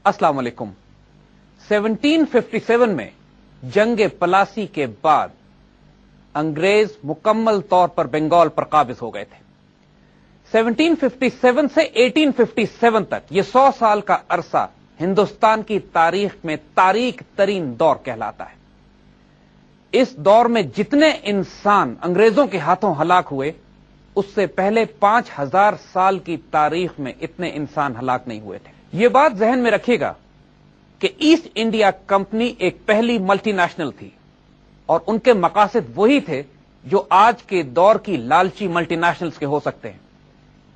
अस्सलाम वालेकुम। 1757 में जंग पलासी के बाद अंग्रेज मुकम्मल तौर पर बंगाल पर काबिज हो गए थे। 1757 से 1857 तक ये 100 साल का अरसा हिंदुस्तान की तारीख में तारीख तरीन दौर कहलाता है। इस दौर में जितने इंसान अंग्रेजों के हाथों हलाक हुए, उससे पहले 5000 साल की तारीख में इतने इंसान हलाक नहीं हुए थे। यह बात जहन में रखिएगा कि ईस्ट इंडिया कंपनी एक पहली मल्टीनेशनल थी और उनके मकासद वही थे जो आज के दौर की लालची मल्टीनेशनल्स के हो सकते हैं।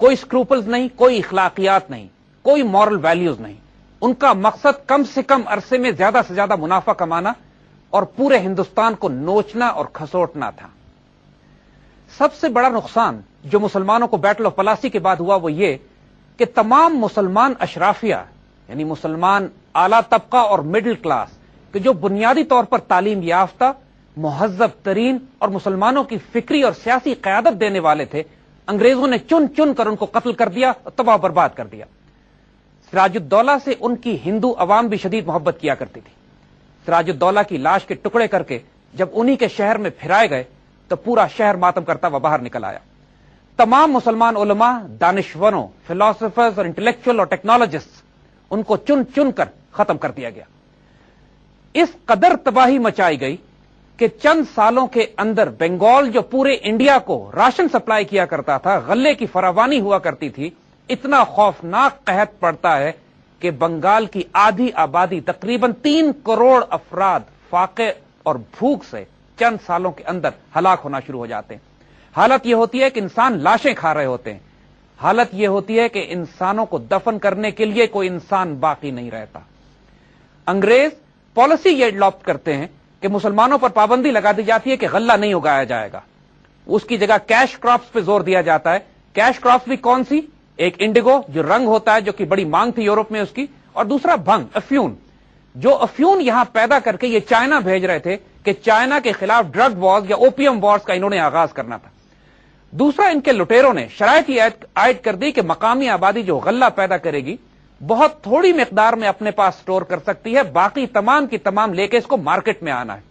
कोई स्क्रूपल्स नहीं, कोई इखलाकियात नहीं, कोई मॉरल वैल्यूज नहीं। उनका मकसद कम से कम अरसे में ज्यादा से ज्यादा मुनाफा कमाना और पूरे हिंदुस्तान को नोचना और खसोटना था। सबसे बड़ा नुकसान जो मुसलमानों को बैटल ऑफ पलासी के बाद हुआ वो ये कि तमाम मुसलमान अशराफिया यानी मुसलमान आला तबका और मिडिल क्लास कि जो बुनियादी तौर पर तालीम याफ्ता, मुहज्जब तरीन और मुसलमानों की फिक्री और सियासी क़यादत देने वाले थे, अंग्रेजों ने चुन चुन कर उनको कत्ल कर दिया और तबाह बर्बाद कर दिया। सिराजुद्दौला से उनकी हिंदू अवाम भी शदीद मोहब्बत किया करती थी। सिराजुद्दौला की लाश के टुकड़े करके जब उन्हीं के शहर में फिराए गए तो पूरा शहर मातम करता हुआ बाहर निकल आया। तमाम मुसलमान उलमा, दानिशवरों, फिलोसोफर्स और इंटेलेक्चुअल और टेक्नोलॉजिस्ट उनको चुन चुन कर खत्म कर दिया गया। इस कदर तबाही मचाई गई कि चंद सालों के अंदर बंगाल जो पूरे इंडिया को राशन सप्लाई किया करता था, गल्ले की फरावानी हुआ करती थी, इतना खौफनाक कहत पड़ता है कि बंगाल की आधी आबादी तकरीबन 3 करोड़ अफराद फाके और भूख से चंद सालों के अंदर हलाक होना शुरू हो जाते हैं। हालत यह होती है कि इंसान लाशें खा रहे होते हैं। हालत यह होती है कि इंसानों को दफन करने के लिए कोई इंसान बाकी नहीं रहता। अंग्रेज पॉलिसी ये अडॉप्ट करते हैं कि मुसलमानों पर पाबंदी लगा दी जाती है कि गल्ला नहीं उगाया जाएगा, उसकी जगह कैश क्रॉप्स पे जोर दिया जाता है। कैश क्रॉप्स भी कौन सी? एक इंडिगो जो रंग होता है, जो कि बड़ी मांग थी यूरोप में उसकी, और दूसरा भंग, अफ्यून। जो अफ्यून यहां पैदा करके ये चाइना भेज रहे थे कि चाइना के खिलाफ ड्रग वॉर्स या ओपियम वॉर्स का इन्होंने आगाज करना था। दूसरा, इनके लुटेरों ने शरायत ये आयद कर दी कि मकामी आबादी जो गल्ला पैदा करेगी बहुत थोड़ी मिकदार में अपने पास स्टोर कर सकती है, बाकी तमाम की तमाम लेके इसको मार्केट में आना है,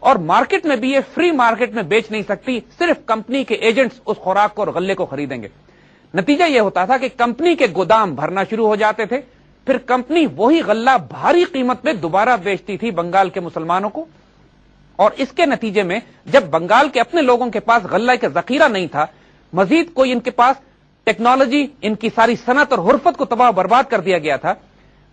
और मार्केट में भी ये फ्री मार्केट में बेच नहीं सकती, सिर्फ कंपनी के एजेंट्स उस खुराक को और गल्ले को खरीदेंगे। नतीजा यह होता था कि कंपनी के गोदाम भरना शुरू हो जाते थे, फिर कंपनी वही गल्ला भारी कीमत पे दोबारा बेचती थी बंगाल के मुसलमानों को, और इसके नतीजे में जब बंगाल के अपने लोगों के पास गल्ला का जखीरा नहीं था, मजीद कोई इनके पास टेक्नोलॉजी, इनकी सारी सनत और हुर्फत को तबाह बर्बाद कर दिया गया था।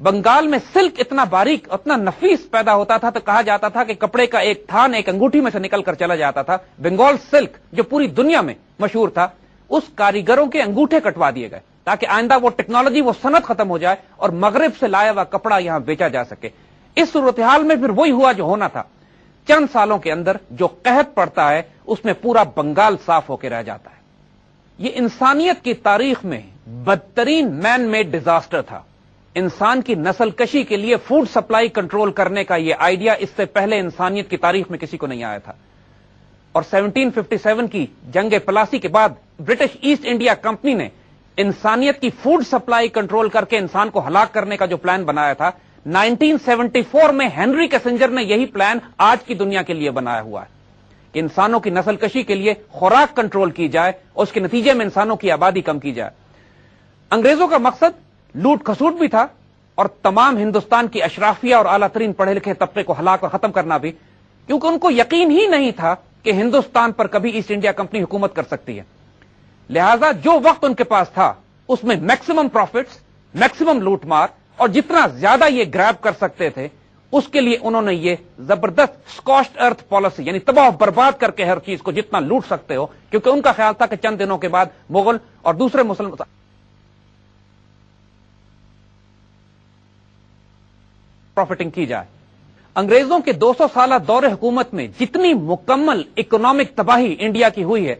बंगाल में सिल्क इतना बारीक, इतना नफीस पैदा होता था तो कहा जाता था कि कपड़े का एक थान एक अंगूठी में से निकल कर चला जाता था। बंगाल सिल्क जो पूरी दुनिया में मशहूर था, उस कारीगरों के अंगूठे कटवा दिए गए ताकि आइंदा वो टेक्नोलॉजी, वो सनत खत्म हो जाए और मगरिब से लाया हुआ कपड़ा यहां बेचा जा सके। इस सूरत हाल में फिर वही हुआ जो होना था। चंद सालों के अंदर जो कहत पड़ता है उसमें पूरा बंगाल साफ होकर रह जाता है। ये इंसानियत की तारीख में बदतरीन मैन मेड डिजास्टर था। इंसान की नस्ल कशी के लिए फूड सप्लाई कंट्रोल करने का यह आइडिया इससे पहले इंसानियत की तारीख में किसी को नहीं आया था। और 1757 की जंग पलासी के बाद ब्रिटिश ईस्ट इंडिया कंपनी ने इंसानियत की फूड सप्लाई कंट्रोल करके इंसान को हलाक करने का जो प्लान बनाया था, 1974 में हेनरी किसिंजर ने यही प्लान आज की दुनिया के लिए बनाया हुआ है कि इंसानों की नस्ल कशी के लिए खुराक कंट्रोल की जाए और उसके नतीजे में इंसानों की आबादी कम की जाए। अंग्रेजों का मकसद लूट खसूट भी था और तमाम हिंदुस्तान की अशराफिया और आला तरीन पढ़े लिखे तबके को हलाक और खत्म करना भी, क्योंकि उनको यकीन ही नहीं था कि हिंदुस्तान पर कभी ईस्ट इंडिया कंपनी हुकूमत कर सकती है। लिहाजा जो वक्त उनके पास था उसमें मैक्सिमम प्रॉफिट्स, मैक्सिमम लूटमार और जितना ज्यादा ये ग्रैब कर सकते थे, उसके लिए उन्होंने ये जबरदस्त स्कॉच्ड अर्थ पॉलिसी, यानी तबाह बर्बाद करके हर चीज को जितना लूट सकते हो, क्योंकि उनका ख्याल था कि चंद दिनों के बाद मुगल और दूसरे मुसलमान प्रॉफिटिंग की जाए। अंग्रेजों के 200 साल दौरे हुकूमत में जितनी मुकम्मल इकोनॉमिक तबाही इंडिया की हुई है,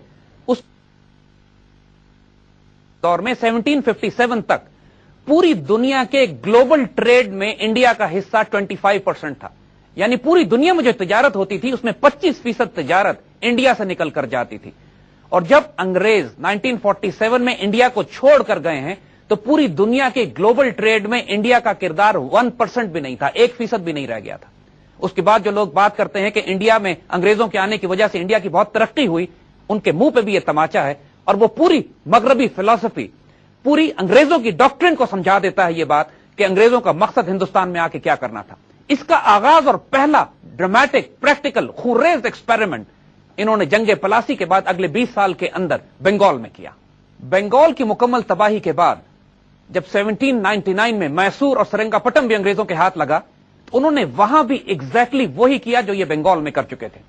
उस दौर में 1757 तक पूरी दुनिया के ग्लोबल ट्रेड में इंडिया का हिस्सा 25% था। यानी पूरी दुनिया में जो तिजारत होती थी उसमें 25% तिजारत इंडिया से निकल कर जाती थी। और जब अंग्रेज 1947 में इंडिया को छोड़कर गए हैं तो पूरी दुनिया के ग्लोबल ट्रेड में इंडिया का किरदार 1% भी नहीं था, 1% भी नहीं रह गया था। उसके बाद जो लोग बात करते हैं कि इंडिया में अंग्रेजों के आने की वजह से इंडिया की बहुत तरक्की हुई, उनके मुंह पे भी यह तमाचा है, और वो पूरी मगरबी फिलॉसफी, पूरी अंग्रेजों की डॉक्ट्रिन को समझा देता है ये बात कि अंग्रेजों का मकसद हिंदुस्तान में आके क्या करना था। इसका आगाज और पहला ड्रामेटिक, प्रैक्टिकल, खूरेज एक्सपेरिमेंट इन्होंने जंगे पलासी के बाद अगले 20 साल के अंदर बंगाल में किया। बंगाल की मुकम्मल तबाही के बाद जब 1799 में मैसूर और सेरिंगापटम भी अंग्रेजों के हाथ लगा, तो उन्होंने वहां भी एग्जैक्टली वही किया जो ये बंगाल में कर चुके थे।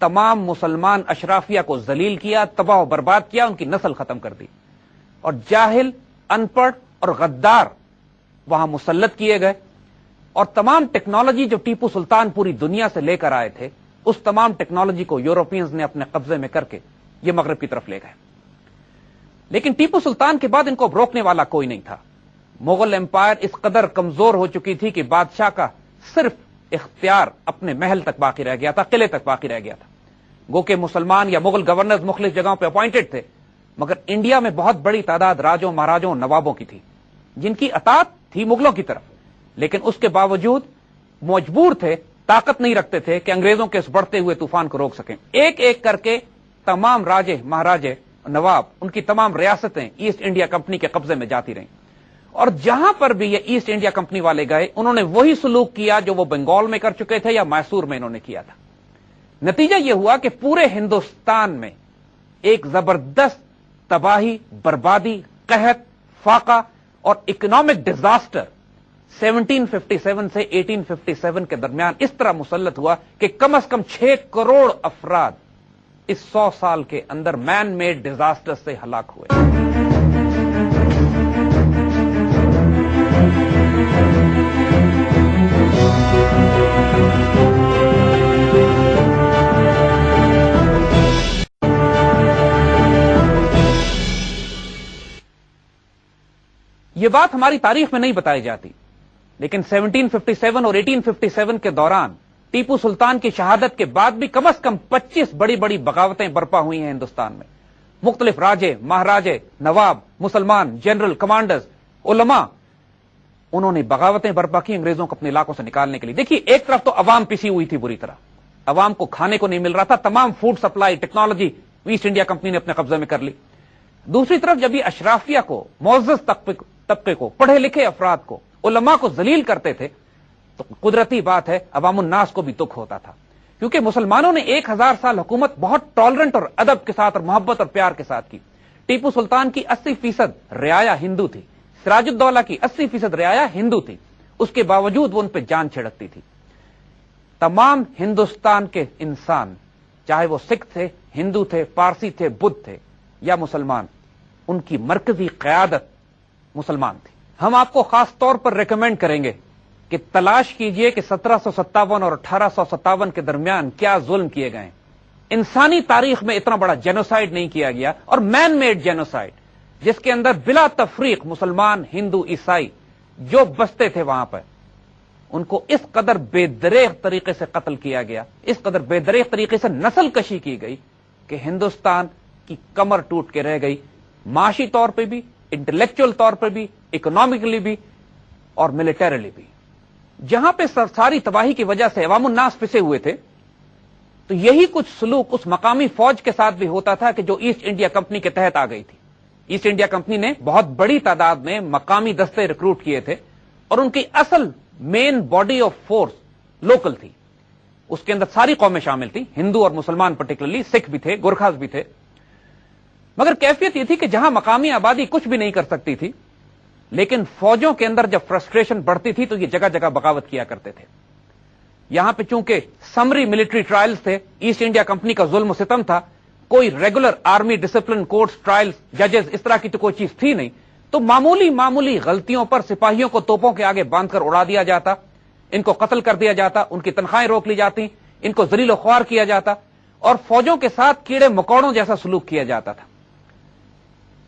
तमाम मुसलमान अशराफिया को जलील किया, तबाह बर्बाद किया, उनकी नस्ल खत्म कर दी, और जाहिल, अनपढ़ और गद्दार वहां मुसल्लत किए गए। और तमाम टेक्नोलॉजी जो टीपू सुल्तान पूरी दुनिया से लेकर आए थे, उस तमाम टेक्नोलॉजी को यूरोपियंस ने अपने कब्जे में करके ये मगरब की तरफ ले गए। लेकिन टीपू सुल्तान के बाद इनको रोकने वाला कोई नहीं था। मुगल एम्पायर इस कदर कमजोर हो चुकी थी कि बादशाह का सिर्फ इख्तियार अपने महल तक बाकी रह गया था, किले तक बाकी रह गया था। गो के मुसलमान या मुगल गवर्नर्स मुख्तलिफ जगहों पर अपॉइंटेड थे, मगर इंडिया में बहुत बड़ी तादाद राजों, महाराजों, नवाबों की थी, जिनकी अतात थी मुगलों की तरफ, लेकिन उसके बावजूद मजबूर थे, ताकत नहीं रखते थे कि अंग्रेजों के इस बढ़ते हुए तूफान को रोक सकें। एक एक करके तमाम राजे, महाराजे, नवाब, उनकी तमाम रियासतें ईस्ट इंडिया कंपनी के कब्जे में जाती रहीं, और जहां पर भी ये ईस्ट इंडिया कंपनी वाले गए, उन्होंने वही सलूक किया जो वो बंगाल में कर चुके थे या मैसूर में इन्होंने किया था। नतीजा यह हुआ कि पूरे हिंदुस्तान में एक जबरदस्त तबाही, बर्बादी, कहत, फाका और इकोनॉमिक डिजास्टर 1757 से 1857 के दरमियान इस तरह मुसल्लत हुआ कि कम से कम 6 करोड़ अफराद इस 100 साल के अंदर मैन मेड डिजास्टर से हलाक हुए। यह बात हमारी तारीख में नहीं बताई जाती, लेकिन 1757 और 1857 के दौरान टीपू सुल्तान की शहादत के बाद भी कम से कम 25 बड़ी बड़ी बगावतें बर्पा हुई हैं हिंदुस्तान में। मुख्तलिफ राजे, महाराजे, नवाब, मुसलमान, जनरल, कमांडर्स, उलमा, उन्होंने बगावतें बर्पा की अंग्रेजों को अपने इलाकों से निकालने के लिए। देखिए, एक तरफ तो अवाम पिसी हुई थी बुरी तरह, अवाम को खाने को नहीं मिल रहा था, तमाम food supply technology east India company ने अपने कब्जे में कर ली। दूसरी तरफ जब ये अशराफिया को, मुअज़्ज़ज़ तबके को, पढ़े लिखे अफराद को, उलमा को जलील करते थे, तो कुदरती बात है अवामुन नास को भी दुख होता था, क्योंकि मुसलमानों ने 1000 साल हुकूमत बहुत टॉलरेंट और अदब के साथ और मोहब्बत और प्यार के साथ की। टीपू सुल्तान की 80% रियाया हिंदू थी, सिराजुद्दौला की 80% रियाया हिंदू थी, उसके बावजूद वो उन पर जान छिड़कती थी। तमाम हिंदुस्तान के इंसान, चाहे वो सिख थे, हिंदू थे, पारसी थे, बुद्ध थे या मुसलमान, उनकी मरकजी क़यादत मुसलमान थी। हम आपको खास तौर पर रिकमेंड करेंगे कि तलाश कीजिए कि 1757 और 1857 के दरमियान क्या जुल्म किए गए। इंसानी तारीख में इतना बड़ा जेनोसाइड नहीं किया गया, और मैन मेड जेनोसाइड, जिसके अंदर बिला तफरीक मुसलमान, हिंदू, ईसाई जो बसते थे वहां पर, उनको इस कदर बेदरेग तरीके से कत्ल किया गया, इस कदर बेदरेग तरीके से नस्ल कशी की गई कि हिंदुस्तान की कमर टूट के रह गई, माशी तौर पर भी, इंटेलेक्चुअल तौर पर भी, इकोनॉमिकली भी और मिलिटरीली भी। जहां पे सारी तबाही की वजह से अवामुन नास पिसे हुए थे, तो यही कुछ सलूक उस मकामी फौज के साथ भी होता था कि जो ईस्ट इंडिया कंपनी के तहत आ गई थी। ईस्ट इंडिया कंपनी ने बहुत बड़ी तादाद में मकामी दस्ते रिक्रूट किए थे, और उनकी असल main body of force local थी। उसके अंदर सारी कौमें शामिल थी, हिंदू और मुसलमान, पर्टिकुलरली सिख भी थे, गुरखास भी थे। मगर कैफियत यह थी कि जहां मकामी आबादी कुछ भी नहीं कर सकती थी, लेकिन फौजों के अंदर जब फ्रस्ट्रेशन बढ़ती थी तो ये जगह जगह बगावत किया करते थे। यहां पे चूंकि समरी मिलिट्री ट्रायल्स थे, ईस्ट इंडिया कंपनी का जुल्म सितम था, कोई regular army discipline courts, trials, जजेस, इस तरह की तो कोई चीज थी नहीं, तो मामूली मामूली गलतियों पर सिपाहियों को तोपों के आगे बांधकर उड़ा दिया जाता, इनको कत्ल कर दिया जाता, उनकी तनख्वाहें रोक ली जाती, इनको जलील ख्वार किया जाता, और फौजों के साथ कीड़े मकोड़ों जैसा सलूक किया जाता था।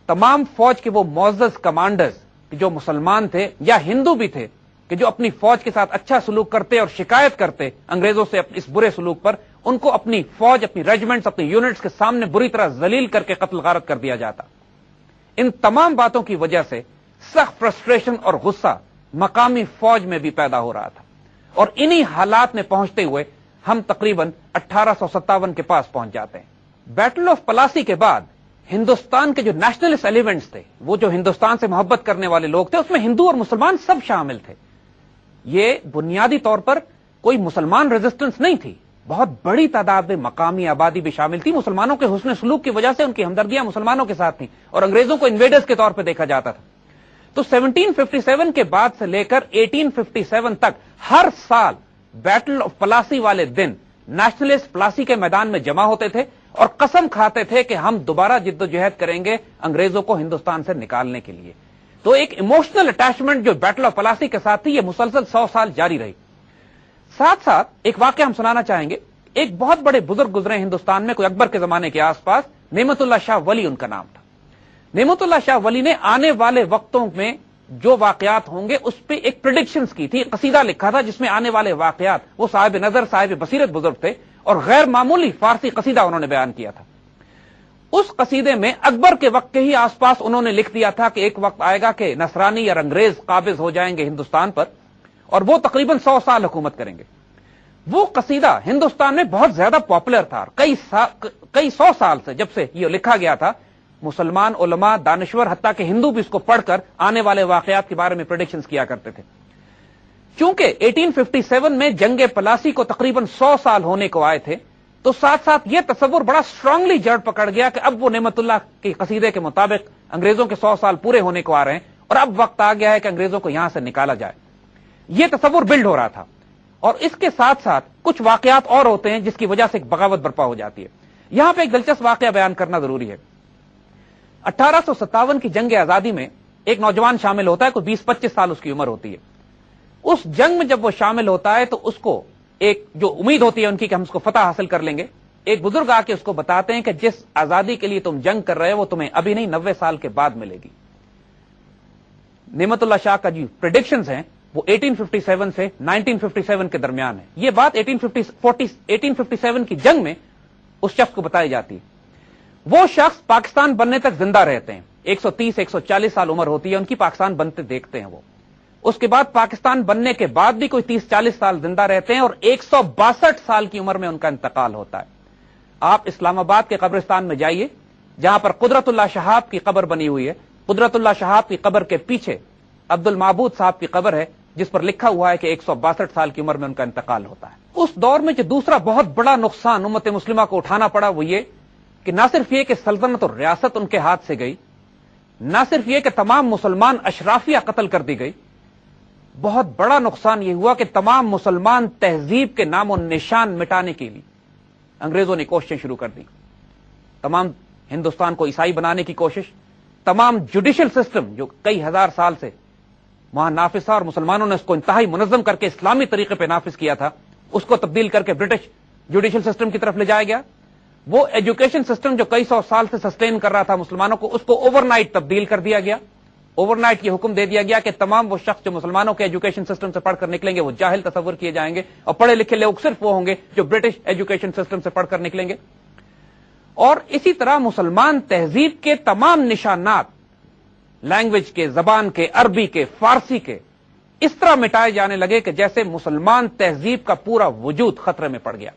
तमाम फौज के वो मुअज़्ज़ज़ कमांडर्स जो मुसलमान थे या हिंदू भी थे, कि जो अपनी फौज के साथ अच्छा सलूक करते और शिकायत करते अंग्रेजों से इस बुरे सलूक पर, उनको अपनी फौज, अपनी रेजिमेंट्स, अपनी यूनिट्स के सामने बुरी तरह जलील करके कत्ल गारत कर दिया जाता। इन तमाम बातों की वजह से سخت فرسٹریشن اور غصہ مقامی فوج میں بھی پیدا ہو رہا تھا، اور انہی حالات میں پہنچتے ہوئے ہم تقریباً 1857 کے پاس پہنچ جاتے ہیں۔ بیٹل آف پلاسی کے بعد ہندوستان کے جو نیشنلسٹ ایلیمنٹس تھے، وہ جو ہندوستان سے محبت کرنے والے لوگ تھے، اس میں ہندو اور مسلمان سب شامل تھے۔ یہ بنیادی طور پر کوئی مسلمان ریزسٹنس نہیں تھی، بہت بڑی تعداد میں مقامی آبادی بھی شامل تھی۔ مسلمانوں کے حسن سلوک کی وجہ سے ان کی ہمدردیاں مسلمانوں کے ساتھ تھیں، اور انگریزوں کو انویڈرز کے طور پہ دیکھا جاتا تھا۔ تو 1757 کے بعد سے لے کر 1857 تک ہر سال بیٹل آف پلاسی والے دن نیشنلسٹ پلاسی کے میدان میں جمع ہوتے تھے اور قسم کھاتے تھے کہ ہم دوبارہ جد و جہد کریں گے انگریزوں کو ہندوستان سے نکالنے کے لیے۔ تو ایک ایموشنل اٹیچمنٹ جو بیٹل آف پلاسی کے ساتھ تھی، یہ مسلسل 100 سال جاری رہی۔ ساتھ ساتھ ایک واقعہ ہم سنانا چاہیں گے۔ ایک بہت بڑے بزرگ گزرے ہندوستان میں، کوئی اکبر کے زمانے کے آس پاس، نعمت اللہ شاہ ولی ان کا نام تھا۔ نعمت اللہ شاہ ولی نے آنے والے وقتوں میں جو واقعات ہوں گے اس پہ ایک پریڈکشنز کی تھی، قصیدہ لکھا تھا جس میں آنے والے واقعات، وہ صاحب نظر صاحب بصیرت بزرگ تھے اور غیر معمولی فارسی قصیدہ انہوں نے بیان کیا تھا۔ اس قصیدے میں اکبر کے وقت کے ہی آس پاس انہوں نے لکھ دیا تھا کہ ایک وقت آئے گا کہ نصرانی یا انگریز قابض ہو جائیں گے ہندوستان پر، اور وہ تقریباً 100 سال حکومت کریں گے۔ وہ قصیدہ ہندوستان میں بہت زیادہ پاپولر تھا، کئی 100 سال سے جب سے یہ لکھا گیا تھا، مسلمان علماء، دانشور، حتیٰ کہ ہندو بھی اس کو پڑھ کر آنے والے واقعات کے بارے میں پریڈکشنز کیا کرتے تھے۔ چونکہ 1857 میں جنگ پلاسی کو تقریباً 100 سال ہونے کو آئے تھے، تو ساتھ ساتھ یہ تصور بڑا اسٹرانگلی جڑ پکڑ گیا کہ اب وہ نعمت اللہ کے قصیدے کے مطابق انگریزوں کے 100 سال پورے ہونے کو آ رہے ہیں، اور اب وقت آ گیا ہے کہ انگریزوں کو یہاں سے نکالا جائے۔ یہ تصور بلڈ ہو رہا تھا، اور اس کے ساتھ ساتھ کچھ واقعات اور ہوتے ہیں جس کی وجہ سے ایک بغاوت برپا ہو جاتی ہے۔ یہاں پہ ایک دلچسپ واقعہ بیان کرنا ضروری ہے۔ 1857 کی جنگ آزادی میں ایک نوجوان شامل ہوتا ہے، کوئی 20-25 سال اس کی عمر ہوتی ہے۔ اس جنگ میں جب وہ شامل ہوتا ہے تو اس کو ایک جو امید ہوتی ہے ان کی کہ ہم اس کو فتح حاصل کر لیں گے، ایک بزرگ آ کے اس کو بتاتے ہیں کہ جس آزادی کے لیے تم جنگ کر رہے ہو وہ تمہیں ابھی نہیں 90 سال کے بعد ملے گی۔ نعمت اللہ شاہ کا جو پریڈکشنز ہیں وہ 1857 سے 1957 کے درمیان ہے۔ یہ بات 1857 کی جنگ میں اس شخص کو بتائی جاتی ہے۔ وہ شخص پاکستان بننے تک زندہ رہتے ہیں، 130-140 سال عمر ہوتی ہے ان کی، پاکستان بنتے دیکھتے ہیں وہ۔ اس کے بعد پاکستان بننے کے بعد بھی کوئی 30-40 سال زندہ رہتے ہیں، اور 162 سال کی عمر میں ان کا انتقال ہوتا ہے۔ آپ اسلام آباد کے قبرستان میں جائیے جہاں پر قدرت اللہ شہاب کی قبر بنی ہوئی ہے، قدرت اللہ شہاب کی قبر کے پیچھے عبد المعبود صاحب کی قبر ہے جس پر لکھا ہوا ہے کہ 162 سال کی عمر میں ان کا انتقال ہوتا ہے۔ اس دور میں جو دوسرا بہت بڑا نقصان امت مسلمہ کو اٹھانا پڑا وہ یہ کہ نہ صرف یہ کہ سلطنت اور ریاست ان کے ہاتھ سے گئی، نہ صرف یہ کہ تمام مسلمان اشرافیہ قتل کر دی گئی، بہت بڑا نقصان یہ ہوا کہ تمام مسلمان تہذیب کے نام و نشان مٹانے کے لیے انگریزوں نے کوششیں شروع کر دی۔ تمام ہندوستان کو عیسائی بنانے کی کوشش، تمام جوڈیشل سسٹم جو کئی ہزار سال سے وہاں نافذ تھا اور مسلمانوں نے اس کو انتہائی منظم کر کے اسلامی طریقے پہ نافذ کیا تھا، اس کو تبدیل کر کے برٹش جوڈیشل سسٹم کی طرف لے جایا گیا۔ وہ ایجوکیشن سسٹم جو کئی 100 سال سے سسٹین کر رہا تھا مسلمانوں کو، اس کو اوور نائٹ تبدیل کر دیا گیا۔ اوور نائٹ یہ حکم دے دیا گیا کہ تمام وہ شخص جو مسلمانوں کے ایجوکیشن سسٹم سے پڑھ کر نکلیں گے وہ جاہل تصور کیے جائیں گے، اور پڑھے لکھے لوگ صرف وہ ہوں گے جو برٹش ایجوکیشن سسٹم سے پڑھ کر نکلیں گے۔ اور اسی طرح مسلمان تہذیب کے تمام نشانات، لینگویج کے، زبان کے، عربی کے، فارسی کے، اس طرح مٹائے جانے لگے کہ جیسے مسلمان تہذیب کا پورا وجود خطرے میں پڑ گیا۔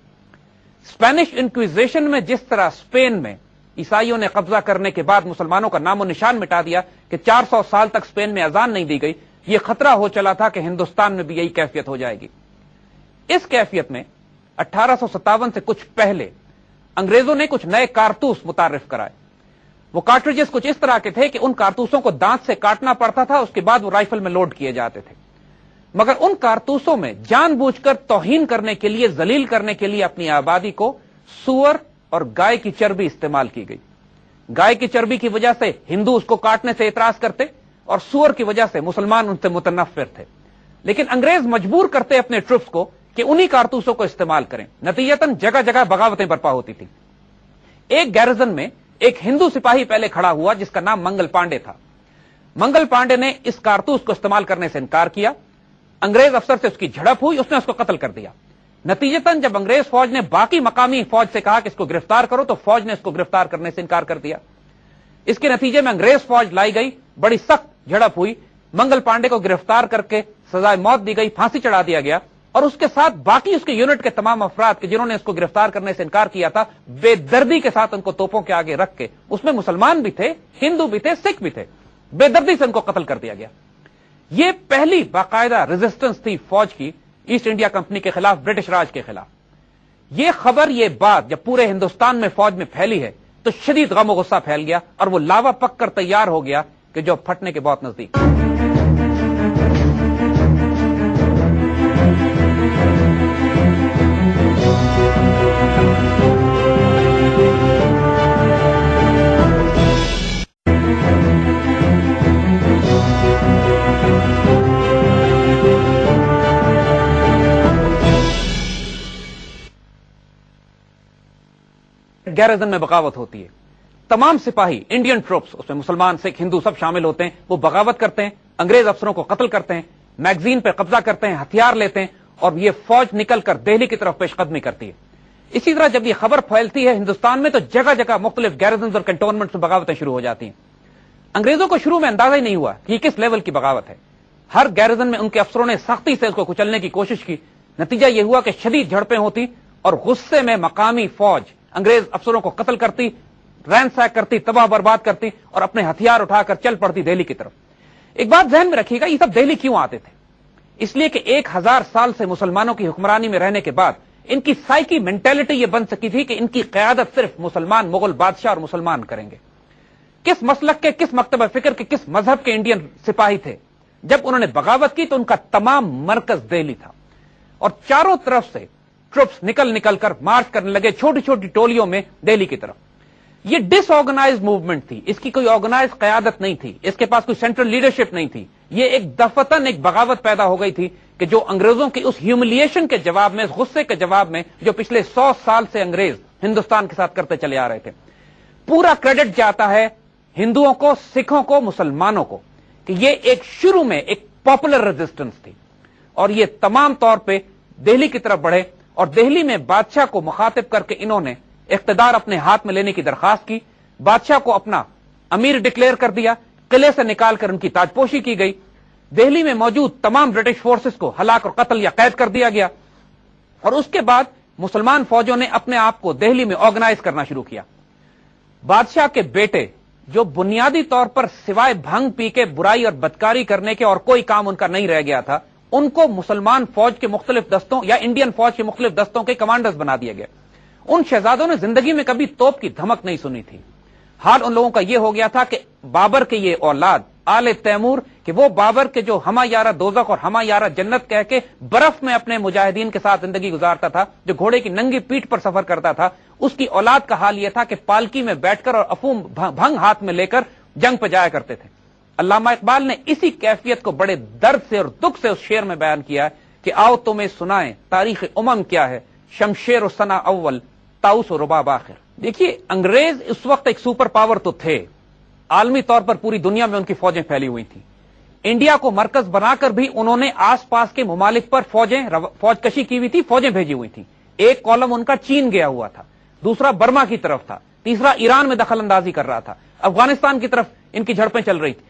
اسپینش انکویزیشن میں جس طرح اسپین میں عیسائیوں نے قبضہ کرنے کے بعد مسلمانوں کا نام و نشان مٹا دیا کہ 400 سال تک اسپین میں اذان نہیں دی گئی، یہ خطرہ ہو چلا تھا کہ ہندوستان میں بھی یہی کیفیت ہو جائے گی۔ اس کیفیت میں 1857 سے کچھ پہلے انگریزوں نے کچھ نئے کارتوس متعارف کرائے۔ وہ کارٹریجز کچھ اس طرح کے تھے کہ ان کارتوسوں کو دانت سے کاٹنا پڑتا تھا، اس کے بعد وہ رائفل میں لوڈ کیے جاتے تھے، مگر ان کارتوسوں میں جان بوجھ کر توہین کرنے کے لیے، ذلیل کرنے کے لیے اپنی آبادی کو سور اور گائے کی چربی استعمال کی گئی۔ گائے کی چربی کی وجہ سے ہندو اس کو کاٹنے سے اعتراض کرتے، اور سور کی وجہ سے مسلمان ان سے متنفر تھے، لیکن انگریز مجبور کرتے اپنے ٹروپس کو کہ انہی کارتوسوں کو استعمال کریں۔ نتیجتاً جگہ جگہ بغاوتیں برپا ہوتی تھی۔ ایک گیرزن میں ایک ہندو سپاہی پہلے کھڑا ہوا جس کا نام منگل پانڈے تھا۔ منگل پانڈے نے اس کارتوس کو استعمال کرنے سے انکار کیا، انگریز افسر سے اس کی جھڑپ ہوئی، اس نے اس کو قتل کر دیا۔ نتیجتاً جب انگریز فوج نے باقی مقامی فوج سے کہا کہ اس کو گرفتار کرو تو فوج نے اس کو گرفتار کرنے سے انکار کر دیا۔ اس کے نتیجے میں انگریز فوج لائی گئی، بڑی سخت झड़प हुई, मंगल पांडे को गिरफ्तार करके सजाए मौत दी गई, फांसी चढ़ा दिया गया, और उसके साथ बाकी उसके यूनिट के तमाम अफराद के जिन्होंने इसको गिरफ्तार करने से इनकार किया था, बेदर्दी के साथ उनको तोपों के आगे रख के, उसमें मुसलमान भी थे, हिंदू भी थे, सिख भी थे, बेदर्दी से उनको कत्ल कर दिया गया। यह पहली बाकायदा रेजिस्टेंस थी फौज की ईस्ट इंडिया कंपनी के खिलाफ, ब्रिटिश राज के खिलाफ। यह खबर, यह बात जब पूरे हिंदुस्तान में फौज में फैली है तो शदीद गम और गुस्सा फैल गया और वो लावा पक कर तैयार हो गया कि जो फटने के बहुत नजदीक। गैरिजन में बगावत होती है, तमाम सिपाही, इंडियन ट्रूप्स, उसमें मुसलमान, सिख, हिंदू सब शामिल होते हैं, वो बगावत करते हैं, अंग्रेज अफसरों को कत्ल करते हैं, मैगजीन पर कब्जा करते हैं, हथियार लेते हैं, और ये फौज निकलकर दिल्ली की तरफ पेशकदमी करती है। इसी तरह जब ये खबर फैलती है हिंदुस्तान में तो जगह जगह मुख्तलिफ गैरिजन और कैंटोनमेंट में बगावतें शुरू हो जाती हैं। अंग्रेजों को शुरू में अंदाजा ही नहीं हुआ कि किस लेवल की बगावत है। हर गैरिजन में उनके अफसरों ने सख्ती से उसको कुचलने की कोशिश की। नतीजा यह हुआ कि शदीद झड़पें होती और गुस्से में मकामी फौज अंग्रेज अफसरों को कत्ल करती, रैंसैक करती, तबाह बर्बाद करती और अपने हथियार उठाकर चल पड़ती दिल्ली की तरफ। एक बात ध्यान में रखिएगा, ये सब दिल्ली क्यों आते थे? इसलिए कि 1000 साल से मुसलमानों की हुक्मरानी में रहने के बाद इनकी साइकी मेंटेलिटी यह बन सकी थी कि इनकी क़यादत सिर्फ मुसलमान, मुगल बादशाह और मुसलमान करेंगे। किस मसलक के, किस मकतबा फिक्र के, किस मजहब के इंडियन सिपाही थे? जब उन्होंने बगावत की तो उनका तमाम मरकज दिल्ली था और चारों तरफ से ट्रुप्स निकल निकल कर मार्च करने लगे छोटी छोटी टोलियों में दिल्ली की तरफ। यह डिसऑर्गेनाइज्ड मूवमेंट थी, इसकी कोई ऑर्गेनाइज क़यादत नहीं थी, इसके पास कोई सेंट्रल लीडरशिप नहीं थी। यह एक दफतन एक बगावत पैदा हो गई थी कि जो अंग्रेजों की उस ह्यूमिलिएशन के जवाब में, उस गुस्से के जवाब में जो पिछले 100 साल से अंग्रेज हिंदुस्तान के साथ करते चले आ रहे थे। पूरा क्रेडिट जाता है हिंदुओं को, सिखों को, मुसलमानों को कि यह एक शुरू में एक पॉपुलर रेजिस्टेंस थी और यह तमाम तौर पर दिल्ली की तरफ बढ़े और दिल्ली में बादशाह को मुखातिब करके इन्होंने इख्तिदार अपने हाथ में लेने की दरखास्त की। बादशाह को अपना अमीर डिक्लेयर कर दिया, किले से निकालकर उनकी ताजपोशी की गई। दिल्ली में मौजूद तमाम ब्रिटिश फोर्सेस को हलाक और कत्ल या कैद कर दिया गया और उसके बाद मुसलमान फौजों ने अपने आप को दिल्ली में ऑर्गेनाइज करना शुरू किया। बादशाह के बेटे, जो बुनियादी तौर पर सिवाय भंग पी के बुराई और बदकारी करने के और कोई काम उनका नहीं रह गया था, उनको मुसलमान फौज के मुख्तलिफ दस्तों या इंडियन फौज के मुख्तलिफ दस्तों के कमांडर्स बना दिया गया। उन शहजादों ने जिंदगी में कभी तोप की धमक नहीं सुनी थी। हाल उन लोगों का यह हो गया था कि बाबर के ये औलाद आले तैमूर, कि वो बाबर के जो हमा यारा दोज़ख और हमा यारा जन्नत कह के बर्फ में अपने मुजाहिदीन के साथ जिंदगी गुजारता था, जो घोड़े की नंगी पीठ पर सफर करता था, उसकी औलाद का हाल यह था कि पालकी में बैठकर और अफूम भंग हाथ में लेकर जंग पे जाया करते थे। अल्लामा इकबाल ने इसी कैफियत को बड़े दर्द से और दुख से उस शेर में बयान किया कि आओ तुम्हें सुनाएं तारीख उमम क्या है, शमशेर और सना अव्वल, ताउस और रुबाब आखिर। देखिए, अंग्रेज इस वक्त एक सुपर पावर तो थे, आलमी तौर पर पूरी दुनिया में उनकी फौजें फैली हुई थी। इंडिया को मरकज बनाकर भी उन्होंने आसपास के मुमालिक पर फौज कशी की हुई थी, फौजें भेजी हुई थी। एक कॉलम उनका चीन गया हुआ था, दूसरा बर्मा की तरफ था, तीसरा ईरान में दखल अंदाजी कर रहा था, अफगानिस्तान की तरफ इनकी झड़पें चल रही थी।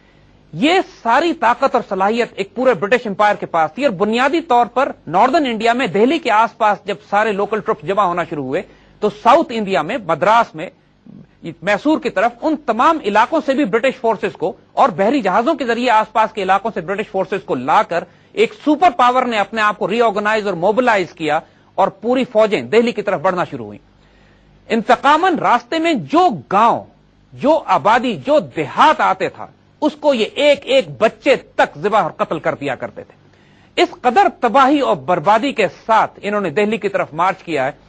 ये सारी ताकत और सलाहियत एक पूरे ब्रिटिश एम्पायर के पास थी और बुनियादी तौर पर नॉर्दर्न इंडिया में दिल्ली के आसपास जब सारे लोकल ट्रुप्स जमा होना शुरू हुए तो साउथ इंडिया में, मद्रास में, मैसूर की तरफ, उन तमाम इलाकों से भी ब्रिटिश फोर्सेस को और बहरी जहाजों के जरिए आसपास के इलाकों से ब्रिटिश फोर्सेस को लाकर एक सुपर पावर ने अपने आप को रीऑर्गेनाइज और मोबिलाइज किया और पूरी फौजें दिल्ली की तरफ बढ़ना शुरू हुई। इंतकामन रास्ते में जो गांव, जो आबादी, जो देहात आते था, उसको ये एक एक बच्चे तक ज़िबा और कत्ल कर दिया करते थे। इस कदर तबाही और बर्बादी के साथ इन्होंने दिल्ली की तरफ मार्च किया है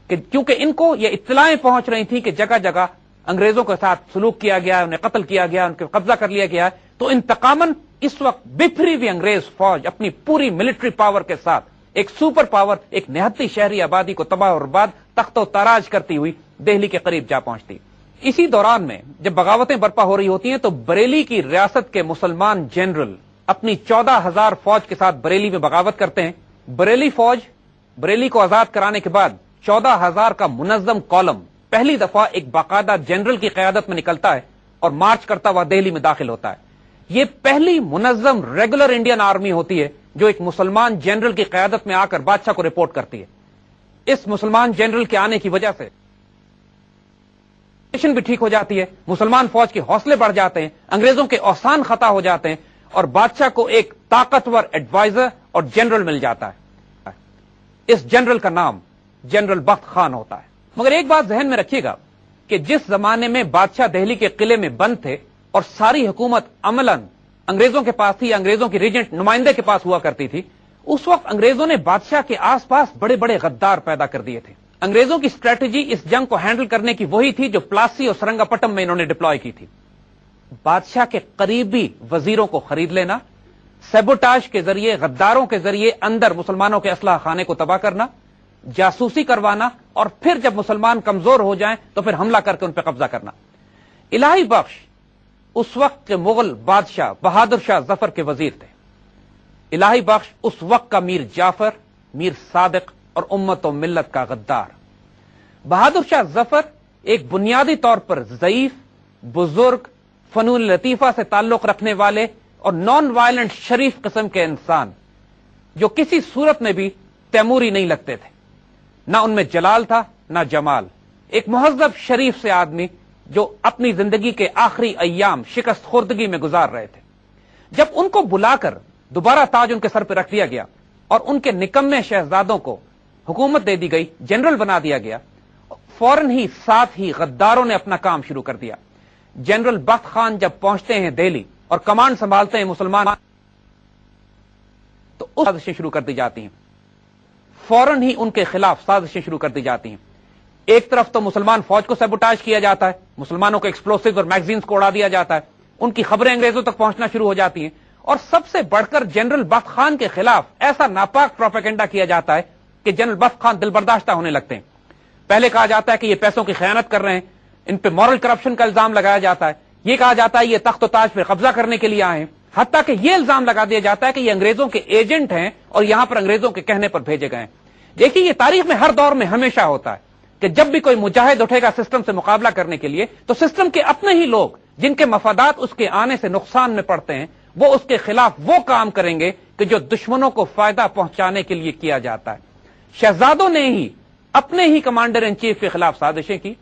कि क्योंकि इनको ये इत्तलाएं पहुंच रही थी कि जगह जगह अंग्रेजों के साथ सलूक किया गया है, उन्हें कत्ल किया गया, उनके कब्जा कर लिया गया है। तो इंतकामन इस वक्त बिफरी हुई अंग्रेज फौज अपनी पूरी मिलिट्री पावर के साथ एक सुपर पावर, एक निहत्ती शहरी आबादी को तबाह और बर्बाद, तख्तो ताराज करती हुई दिल्ली के करीब जा पहुंचती। इसी दौरान में जब बगावतें बर्पा हो रही होती हैं तो बरेली की रियासत के मुसलमान जनरल अपनी 14,000 फौज के साथ बरेली में बगावत करते हैं। बरेली फौज बरेली को आजाद कराने के बाद 14,000 का मुनज्जम कॉलम पहली दफा एक बाकायदा जनरल की क़यादत में निकलता है और मार्च करता हुआ दिल्ली में दाखिल होता है। یہ پہلی منظم ریگولر انڈین آرمی ہوتی ہے جو ایک مسلمان جنرل کی قیادت میں آ کر بادشاہ کو رپورٹ کرتی ہے. اس مسلمان جنرل کے آنے کی وجہ سے بھی ٹھیک ہو جاتی ہے, مسلمان فوج کے حوصلے بڑھ جاتے ہیں, انگریزوں کے اوسان خطا ہو جاتے ہیں, اور بادشاہ کو ایک طاقتور ایڈوائزر اور جنرل مل جاتا ہے. اس جنرل کا نام جنرل بخت خان ہوتا ہے. مگر ایک بات ذہن میں رکھیے گا کہ جس زمانے میں بادشاہ دہلی کے قلعے میں بند تھے اور ساری حکومت عملاً انگریزوں کے پاس تھی, انگریزوں کی ریجنٹ نمائندے کے پاس ہوا کرتی تھی, اس وقت انگریزوں نے بادشاہ کے آس پاس بڑے بڑے غدار پیدا کر دیے تھے. انگریزوں کی اسٹریٹجی اس جنگ کو ہینڈل کرنے کی وہی تھی جو پلاسی اور سرنگا پٹم میں انہوں نے ڈپلوائے کی تھی. بادشاہ کے قریبی وزیروں کو خرید لینا, سیبوٹاج کے ذریعے, غداروں کے ذریعے اندر مسلمانوں کے اسلحہ خانے کو تباہ کرنا, جاسوسی کروانا, اور پھر جب مسلمان کمزور ہو جائیں تو پھر حملہ کر کے ان پہ قبضہ کرنا. الہی بخش اس وقت کے مغل بادشاہ بہادر شاہ ظفر کے وزیر تھے. الہی بخش اس وقت کا میر جعفر, میر صادق اور امت و ملت کا غدار. بہادر شاہ ظفر ایک بنیادی طور پر ضعیف, بزرگ, فنون لطیفہ سے تعلق رکھنے والے اور نان وائلنٹ شریف قسم کے انسان جو کسی صورت میں بھی تیموری نہیں لگتے تھے. نہ ان میں جلال تھا نہ جمال. ایک مہذب شریف سے آدمی جو اپنی زندگی کے آخری ایام شکست خوردگی میں گزار رہے تھے. جب ان کو بلا کر دوبارہ تاج ان کے سر پہ رکھ دیا گیا اور ان کے نکمے شہزادوں کو حکومت دے دی گئی, جنرل بنا دیا گیا, فوراً ہی ساتھ ہی غداروں نے اپنا کام شروع کر دیا. جنرل بخت خان جب پہنچتے ہیں دہلی اور کمانڈ سنبھالتے ہیں مسلمان, تو اس سازشیں شروع کر دی جاتی ہیں. فوراً ہی ان کے خلاف سازشیں شروع کر دی جاتی ہیں. ایک طرف تو مسلمان فوج کو سیبوٹاج کیا جاتا ہے, مسلمانوں کو ایکسپلوسیو اور میگزینز کو اڑا دیا جاتا ہے, ان کی خبریں انگریزوں تک پہنچنا شروع ہو جاتی ہیں, اور سب سے بڑھ کر جنرل بخت خان کے خلاف ایسا ناپاک پروپیگنڈا کیا جاتا ہے کہ جنرل بخت خان دل برداشتہ ہونے لگتے ہیں. پہلے کہا جاتا ہے کہ یہ پیسوں کی خیانت کر رہے ہیں, ان پہ مورل کرپشن کا الزام لگایا جاتا ہے, یہ کہا جاتا ہے یہ تخت و تاج پہ قبضہ کرنے کے لیے آئے ہیں, حتیٰ کہ یہ الزام لگا دیا جاتا ہے کہ یہ انگریزوں کے ایجنٹ ہیں اور یہاں پر انگریزوں کے کہنے پر بھیجے گئے ہیں. دیکھیے, یہ تاریخ میں ہر دور میں ہمیشہ ہوتا ہے کہ جب بھی کوئی مجاہد اٹھے گا سسٹم سے مقابلہ کرنے کے لیے, تو سسٹم کے اپنے ہی لوگ جن کے مفادات اس کے آنے سے نقصان میں پڑتے ہیں, وہ اس کے خلاف وہ کام کریں گے کہ جو دشمنوں کو فائدہ پہنچانے کے لیے کیا جاتا ہے. شہزادوں نے ہی اپنے ہی کمانڈر ان چیف کے خلاف سازشیں کی.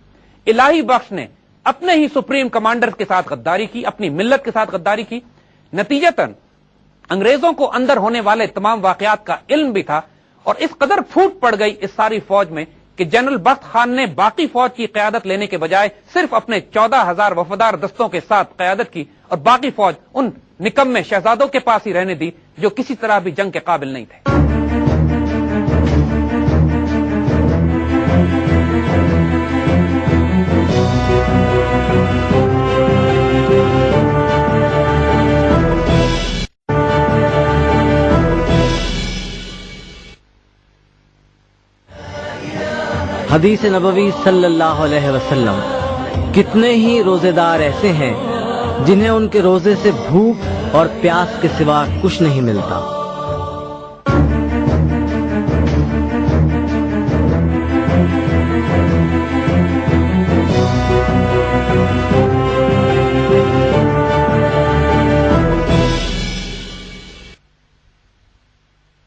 الہی بخش نے اپنے ہی سپریم کمانڈر کے ساتھ غداری کی, اپنی ملت کے ساتھ غداری کی. نتیجتاً انگریزوں کو اندر ہونے والے تمام واقعات کا علم بھی تھا, اور اس قدر پھوٹ پڑ گئی اس ساری فوج میں کہ جنرل بخت خان نے باقی فوج کی قیادت لینے کے بجائے صرف اپنے 14,000 وفادار دستوں کے ساتھ قیادت کی, اور باقی فوج ان نکمے شہزادوں کے پاس ہی رہنے دی جو کسی طرح بھی جنگ کے قابل نہیں تھے. حدیث نبوی صلی اللہ علیہ وسلم, کتنے ہی روزے دار ایسے ہیں جنہیں ان کے روزے سے بھوک اور پیاس کے سوا کچھ نہیں ملتا.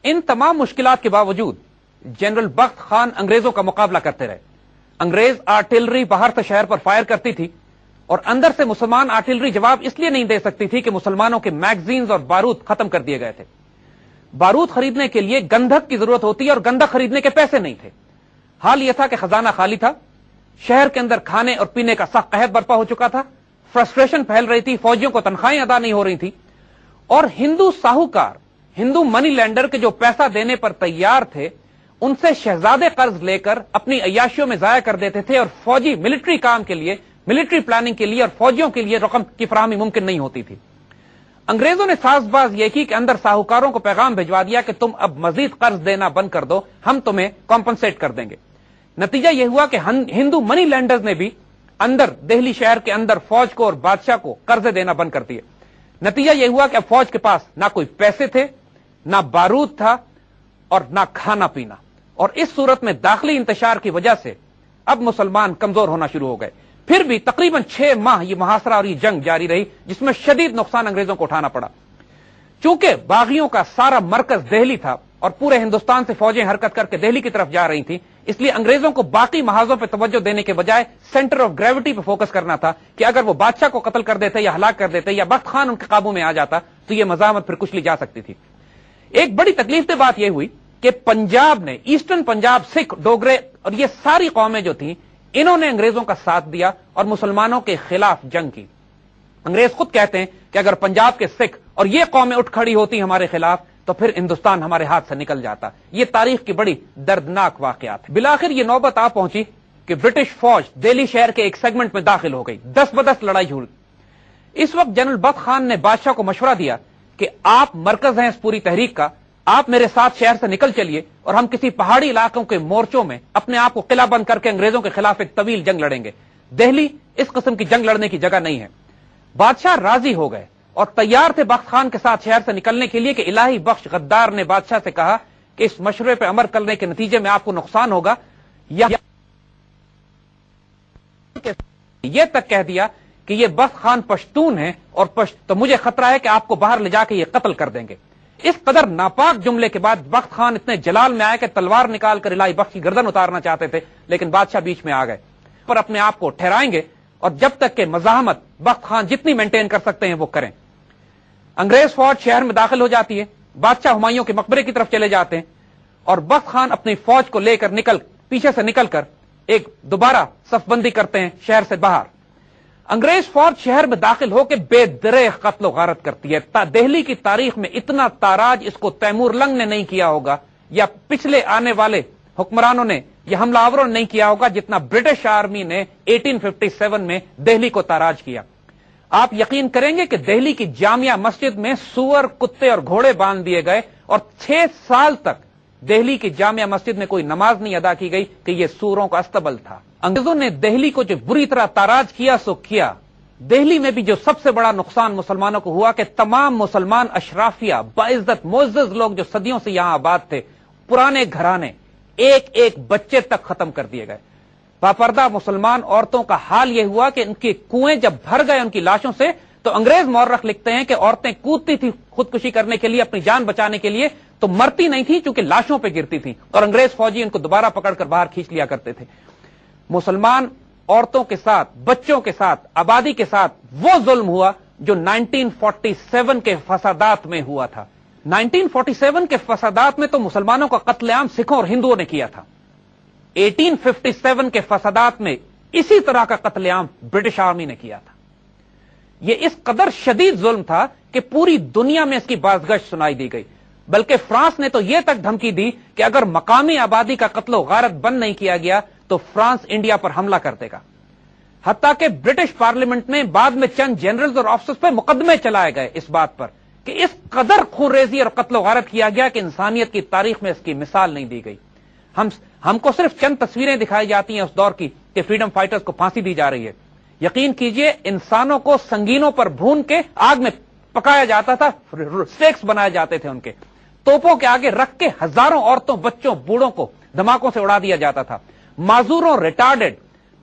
ان تمام مشکلات کے باوجود جنرل بخت خان انگریزوں کا مقابلہ کرتے رہے. انگریز آرٹلری باہر سے شہر پر فائر کرتی تھی, اور اندر سے مسلمان آرٹلری جواب اس لیے نہیں دے سکتی تھی کہ مسلمانوں کے میگزینز اور بارود ختم کر دیے گئے تھے. بارود خریدنے کے لیے گندھک کی ضرورت ہوتی ہے اور گندھک خریدنے کے پیسے نہیں تھے. حال یہ تھا کہ خزانہ خالی تھا, شہر کے اندر کھانے اور پینے کا سخت قحط برپا ہو چکا تھا, فرسٹریشن پھیل رہی تھی, فوجیوں کو تنخواہیں ادا نہیں ہو رہی تھی, اور ہندو ساہوکار, ہندو منی لینڈر کے جو پیسہ دینے پر تیار تھے, ان سے شہزادے قرض لے کر اپنی عیاشیوں میں ضائع کر دیتے تھے, اور فوجی ملٹری کام کے لیے, ملٹری پلاننگ کے لیے اور فوجیوں کے لیے رقم کی فراہمی ممکن نہیں ہوتی تھی. انگریزوں نے ساز باز یہ کی کہ اندر ساہوکاروں کو پیغام بھجوا دیا کہ تم اب مزید قرض دینا بند کر دو, ہم تمہیں کمپنسیٹ کر دیں گے. نتیجہ یہ ہوا کہ ہندو منی لینڈرز نے بھی اندر دہلی شہر کے اندر فوج کو اور بادشاہ کو قرضے دینا بند کر دیے. نتیجہ یہ ہوا کہ اب فوج کے پاس نہ کوئی پیسے تھے, نہ بارود تھا, اور نہ کھانا پینا, اور اس صورت میں داخلی انتشار کی وجہ سے اب مسلمان کمزور ہونا شروع ہو گئے. پھر بھی تقریباً 6 ماہ یہ محاصرہ اور یہ جنگ جاری رہی، جس میں شدید نقصان انگریزوں کو اٹھانا پڑا۔ چونکہ باغیوں کا سارا مرکز دہلی تھا اور پورے ہندوستان سے فوجیں حرکت کر کے دہلی کی طرف جا رہی تھیں، اس لیے انگریزوں کو باقی محاذوں پہ توجہ دینے کے بجائے سینٹر آف گریوٹی پہ فوکس کرنا تھا کہ اگر وہ بادشاہ کو قتل کر دیتے یا ہلاک کر دیتے یا بخت خان ان کے قابو میں آ جاتا تو یہ مزاحمت پھر کچھ لی جا سکتی تھی۔ ایک بڑی تکلیف دہ بات یہ ہوئی کہ پنجاب نے، ایسٹرن پنجاب، سکھ، ڈوگرے اور یہ ساری قومیں جو تھیں، انہوں نے انگریزوں کا ساتھ دیا اور مسلمانوں کے خلاف جنگ کی۔ انگریز خود کہتے ہیں کہ اگر پنجاب کے سکھ اور یہ قومیں اٹھ کھڑی ہوتی ہمارے خلاف تو پھر ہندوستان ہمارے ہاتھ سے نکل جاتا۔ یہ تاریخ کی بڑی دردناک واقعات ہے۔ بالآخر یہ نوبت آ پہنچی کہ برٹش فوج دہلی شہر کے ایک سیگمنٹ میں داخل ہو گئی، 10 بدس لڑائی ہوئی۔ اس وقت جنرل بخت خان نے بادشاہ کو مشورہ دیا کہ آپ مرکز ہیں اس پوری تحریک کا، آپ میرے ساتھ شہر سے نکل چلیے اور ہم کسی پہاڑی علاقوں کے مورچوں میں اپنے آپ کو قلعہ بند کر کے انگریزوں کے خلاف ایک طویل جنگ لڑیں گے۔ دہلی اس قسم کی جنگ لڑنے کی جگہ نہیں ہے۔ بادشاہ راضی ہو گئے اور تیار تھے بخت خان کے ساتھ شہر سے نکلنے کے لیے کہ الہی بخش غدار نے بادشاہ سے کہا کہ اس مشورے پہ عمل کرنے کے نتیجے میں آپ کو نقصان ہوگا، یا یہ تک کہہ دیا کہ یہ بخت خان پشتون ہیں اور تو مجھے خطرہ ہے کہ آپ کو باہر لے جا کے یہ قتل کر دیں گے۔ اس قدر ناپاک جملے کے بعد بخت خان اتنے جلال میں آئے کہ تلوار نکال کر الہی بخش کی گردن اتارنا چاہتے تھے، لیکن بادشاہ بیچ میں آ گئے پر اپنے آپ کو ٹھہرائیں گے اور جب تک کہ مزاحمت بخت خان جتنی مینٹین کر سکتے ہیں وہ کریں۔ انگریز فوج شہر میں داخل ہو جاتی ہے، بادشاہ ہمایوں کے مقبرے کی طرف چلے جاتے ہیں اور بخت خان اپنی فوج کو لے کر پیچھے سے نکل کر ایک دوبارہ صف بندی کرتے ہیں شہر سے باہر۔ انگریز فوج شہر میں داخل ہو کے بے دریغ قتل و غارت کرتی ہے۔ دہلی کی تاریخ میں اتنا تاراج اس کو تیمور لنگ نے نہیں کیا ہوگا یا پچھلے آنے والے حکمرانوں نے یا حملہ آوروں نے نہیں کیا ہوگا جتنا برٹش آرمی نے 1857 میں دہلی کو تاراج کیا۔ آپ یقین کریں گے کہ دہلی کی جامعہ مسجد میں سور، کتے اور گھوڑے باندھ دیے گئے اور 6 سال تک دہلی کی جامعہ مسجد میں کوئی نماز نہیں ادا کی گئی کہ یہ سوروں کا استبل تھا۔ انگریزوں نے دہلی کو جو بری طرح تاراج کیا سو کیا۔ دہلی میں بھی جو سب سے بڑا نقصان مسلمانوں کو ہوا کہ تمام مسلمان اشرافیہ، باعزت معزز لوگ جو صدیوں سے یہاں آباد تھے، پرانے گھرانے، ایک ایک بچے تک ختم کر دیے گئے۔ باپردہ مسلمان عورتوں کا حال یہ ہوا کہ ان کے کنویں جب بھر گئے ان کی لاشوں سے تو انگریز مورخ لکھتے ہیں کہ عورتیں کودتی تھی خودکشی کرنے کے لیے، اپنی جان بچانے کے لیے، تو مرتی نہیں تھی چونکہ لاشوں پہ گرتی تھی اور انگریز فوجی ان کو دوبارہ پکڑ کر باہر کھینچ لیا کرتے تھے۔ مسلمان عورتوں کے ساتھ، بچوں کے ساتھ، آبادی کے ساتھ وہ ظلم ہوا جو 1947 کے فسادات میں ہوا تھا۔ 1947 کے فسادات میں تو مسلمانوں کا قتل عام سکھوں اور ہندوؤں نے کیا تھا۔ 1857 کے فسادات میں اسی طرح کا قتل عام برٹش آرمی نے کیا تھا۔ یہ اس قدر شدید ظلم تھا کہ پوری دنیا میں اس کی بازگشت سنائی دی گئی، بلکہ فرانس نے تو یہ تک دھمکی دی کہ اگر مقامی آبادی کا قتل و غارت بند نہیں کیا گیا تو فرانس انڈیا پر حملہ کر دے گا۔ حتیٰ کہ برٹش پارلیمنٹ میں بعد میں چند جنرلز اور آفیسرز پہ مقدمے چلائے گئے اس بات پر کہ اس قدر خون ریزی اور قتل و غارت کیا گیا کہ انسانیت کی تاریخ میں اس کی مثال نہیں دی گئی۔ ہم کو صرف چند تصویریں دکھائی جاتی ہیں اس دور کی کہ فریڈم فائٹرز کو پھانسی دی جا رہی ہے۔ یقین کیجئے انسانوں کو سنگینوں پر بھون کے آگ میں پکایا جاتا تھا، سٹیکس بنائے جاتے تھے، ان کے توپوں کے آگے رکھ کے ہزاروں عورتوں، بچوں، بوڑھوں کو دھماکوں سے اڑا دیا جاتا تھا۔ معذوروں، ریٹارڈڈ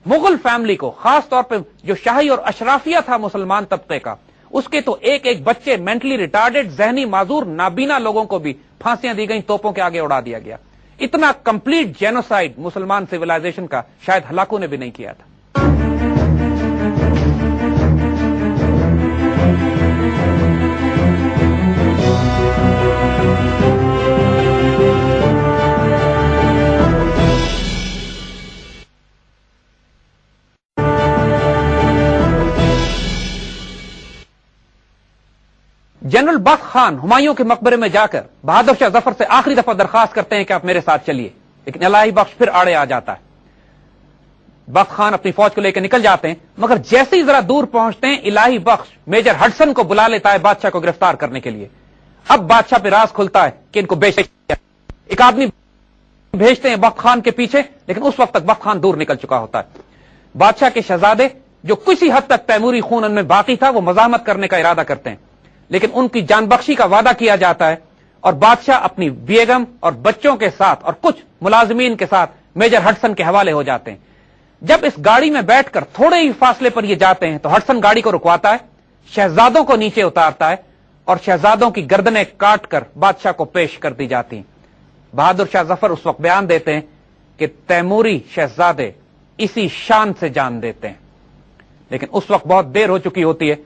مغل فیملی کو، خاص طور پہ جو شاہی اور اشرافیہ تھا مسلمان طبقے کا، اس کے تو ایک ایک بچے، مینٹلی ریٹارڈڈ، ذہنی معذور، نابینا لوگوں کو بھی پھانسیاں دی گئیں، توپوں کے آگے اڑا دیا گیا۔ اتنا کمپلیٹ جینوسائیڈ مسلمان سیولائزیشن کا شاید ہلاکوں نے بھی نہیں کیا تھا۔ جنرل بخت خان ہمایوں کے مقبرے میں جا کر بہادر شاہ ظفر سے آخری دفعہ درخواست کرتے ہیں کہ آپ میرے ساتھ چلیے، لیکن الہی بخش پھر آڑے آ جاتا ہے۔ بخت خان اپنی فوج کو لے کے نکل جاتے ہیں، مگر جیسے ہی ذرا دور پہنچتے ہیں الہی بخش میجر ہڈسن کو بلا لیتا ہے بادشاہ کو گرفتار کرنے کے لیے۔ اب بادشاہ پہ راز کھلتا ہے کہ ان کو ایک آدمی بھیجتے ہیں بخت خان کے پیچھے، لیکن اس وقت تک بخت خان دور نکل چکا ہوتا ہے۔ بادشاہ کے شہزادے جو کسی حد تک تیموری خون ان میں باقی تھا وہ مزاحمت کرنے کا ارادہ کرتے ہیں، لیکن ان کی جان بخشی کا وعدہ کیا جاتا ہے اور بادشاہ اپنی بیگم اور بچوں کے ساتھ اور کچھ ملازمین کے ساتھ میجر ہڈسن کے حوالے ہو جاتے ہیں۔ जब इस गाड़ी में बैठकर थोड़े ही फासले पर ये जाते हैं तो हडसन गाड़ी को रुकवाता है, शहजादों को नीचे उतारता है और शहजादों की गर्दनें काटकर बादशाह को पेश कर दी जाती। बहादुर शाह जफर उस वक्त बयान देते हैं कि तैमूरी शहजादे इसी शान से जान देते हैं। लेकिन उस वक्त बहुत देर हो चुकी होती है,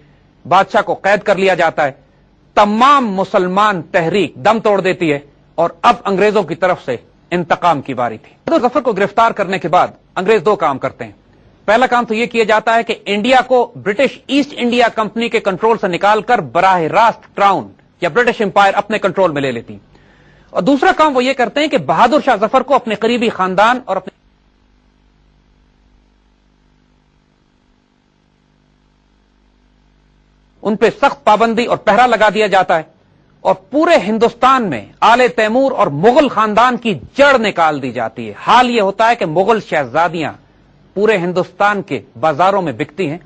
बादशाह को कैद कर लिया जाता है, तमाम मुसलमान तहरीक दम तोड़ देती है और अब अंग्रेजों की तरफ से इंतकाम की बारी थी। बहादुर जफर को गिरफ्तार करने के बाद अंग्रेज दो काम करते हैं। पहला काम तो यह किया जाता है कि इंडिया को ब्रिटिश ईस्ट इंडिया कंपनी के कंट्रोल से निकालकर बराह रास्त क्राउन या ब्रिटिश एम्पायर अपने कंट्रोल में ले लेती। और दूसरा काम वो ये करते हैं कि बहादुर शाह जफर को अपने करीबी खानदान और अपने उन पे सख्त पाबंदी और पहरा लगा दिया जाता है और पूरे हिंदुस्तान में आले तैमूर और मुगल खानदान की जड़ निकाल दी जाती है। हाल यह होता है कि मुगल शहजादियां पूरे हिंदुस्तान के बाजारों में बिकती हैं।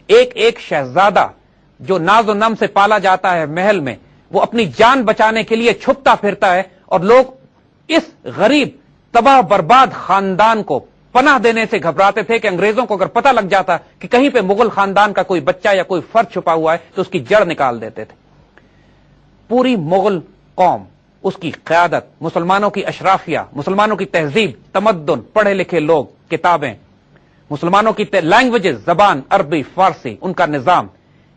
एक एक शहजादा जो नाजो नम से पाला जाता है महल में, वो अपनी जान बचाने के लिए छुपता फिरता है और लोग इस गरीब तबाह बर्बाद खानदान को पनाह देने से घबराते थे कि अंग्रेजों को अगर पता लग जाता कि कहीं पे मुगल खानदान का कोई बच्चा या कोई फर्द छुपा हुआ है तो उसकी जड़ निकाल देते थे। पूरी मुगल कौम, उसकी क़यादत, मुसलमानों की अशराफिया, मुसलमानों की तहजीब, तमद्दुन, पढ़े लिखे लोग, किताबें, मुसलमानों की लैंग्वेजेस, जबान अरबी, फारसी, उनका निजाम,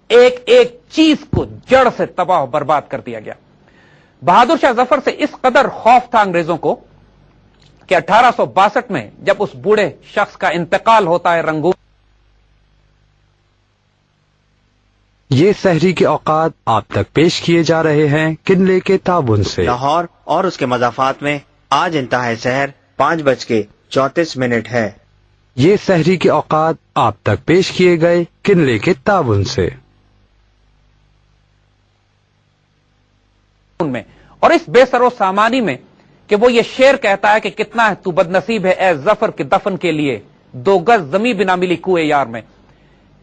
एक एक चीज को जड़ से तबाह बर्बाद कर दिया गया। बहादुर शाह जफर से इस कदर खौफ था अंग्रेजों को कि 1862 में जब उस बूढ़े शख्स का इंतकाल होता है रंगून, ये सहरी के औकात आप तक पेश किए जा रहे हैं किनले के ताबुन से। लाहौर और उसके मज़ाफ़ात में आज इंतहाए सहर 5:34 है। ये सहरी के औकात आप तक पेश किए गए किनले के ताबुन से। में और इस बेसरो सामानी में कि वो ये शेर कहता है कि कितना है तू बदनसीब है ए जफर के दफन के लिए 2 गज जमी बिना मिली कुए यार में।